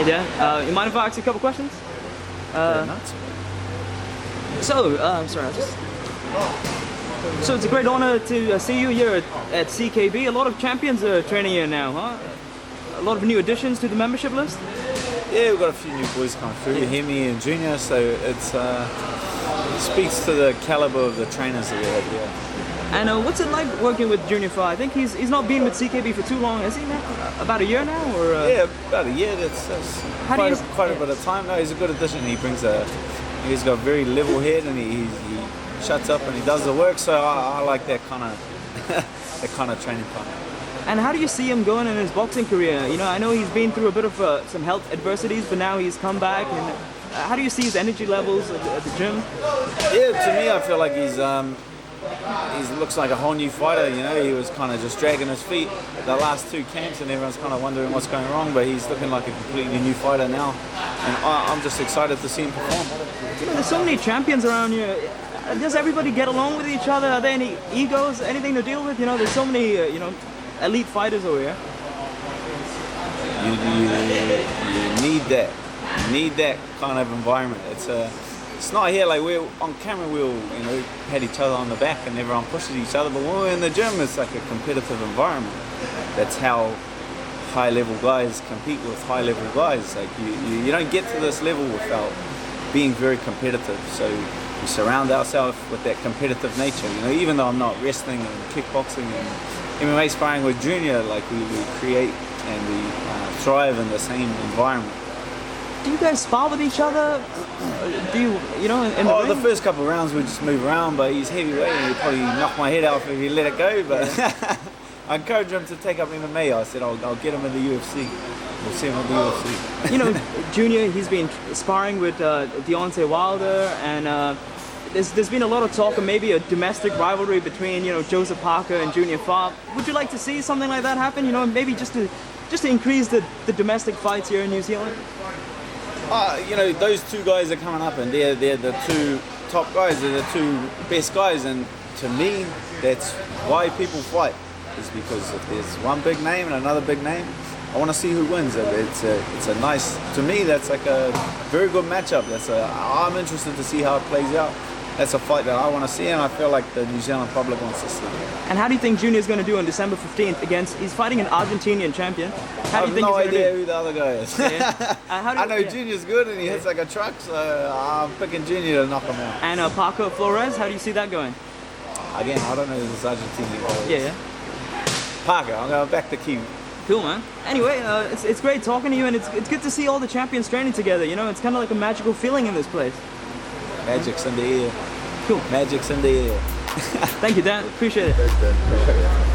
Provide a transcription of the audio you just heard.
Hey Dan, you mind if I ask you a couple questions? I'm sorry, so it's a great honor to see you here at CKB. A lot of champions are training here now, huh? A lot of new additions to the membership list? Yeah, we've got a few new boys coming through, Hemi and Junior, so it speaks to the caliber of the trainers that we have here. And what's it like working with Junior Fa? I think he's not been with CKB for too long, has he now? About a year now? Or, Yeah, about a year. That's quite a bit of time. No, he's a good addition. He's got a very level head, and he shuts up and he does the work. So I like that kind of training partner. And how do you see him going in his boxing career? You know, I know he's been through a bit of some health adversities, but now he's come back. And how do you see his energy levels at the gym? Yeah, to me, I feel like he looks like a whole new fighter. You know, he was kind of just dragging his feet the last two camps, and everyone's kind of wondering what's going wrong. But he's looking like a completely new fighter now, and I'm just excited to see him perform. You know, there's so many champions around here. Does everybody get along with each other? Are there any egos, anything to deal with? You know, there's so many, elite fighters over here. You need that. You need that kind of environment. It's not here like we're on camera. We'll pat each other on the back and everyone pushes each other. But when we're in the gym, it's like a competitive environment. That's how high-level guys compete with high-level guys. Like you don't get to this level without being very competitive. So we surround ourselves with that competitive nature. You know, even though I'm not wrestling and kickboxing and MMA sparring with Junior, like we create and we thrive in the same environment. Do you guys spar with each other? Do you in the ring? The first couple of rounds we just move around, but he's heavyweight and he'd probably knock my head off if he let it go. But I encouraged him to take up MMA. I said I'll get him in the UFC. We'll see him in the UFC. You know, Junior, he's been sparring with Deontay Wilder, and there's been a lot of talk of maybe a domestic rivalry between Joseph Parker and Junior Fa. Would you like to see something like that happen? You know, maybe just to increase the domestic fights here in New Zealand. Those two guys are coming up, and they're the two top guys. They're the two best guys, and to me, that's why people fight. Is because if there's one big name and another big name, I want to see who wins. It's a nice, to me, that's like a very good matchup. I'm interested to see how it plays out. That's a fight that I want to see, and I feel like the New Zealand public wants to see. And how do you think Junior's going to do on December 15th he's fighting an Argentinian champion? How do you think I have no idea do? who the other guy is. Yeah. I know Junior's good and he hits like a truck, so I'm picking Junior to knock him out. And Parker Flores, how do you see that going? Again, I don't know who this Argentinian guy is. Yeah. Parker, I'm going back to Kiwi. Cool, man. Anyway, it's great talking to you, and it's good to see all the champions training together. You know, it's kind of like a magical feeling in this place. Magic's in the air. Cool. Magic's in the air. Thank you, Dan. Appreciate it.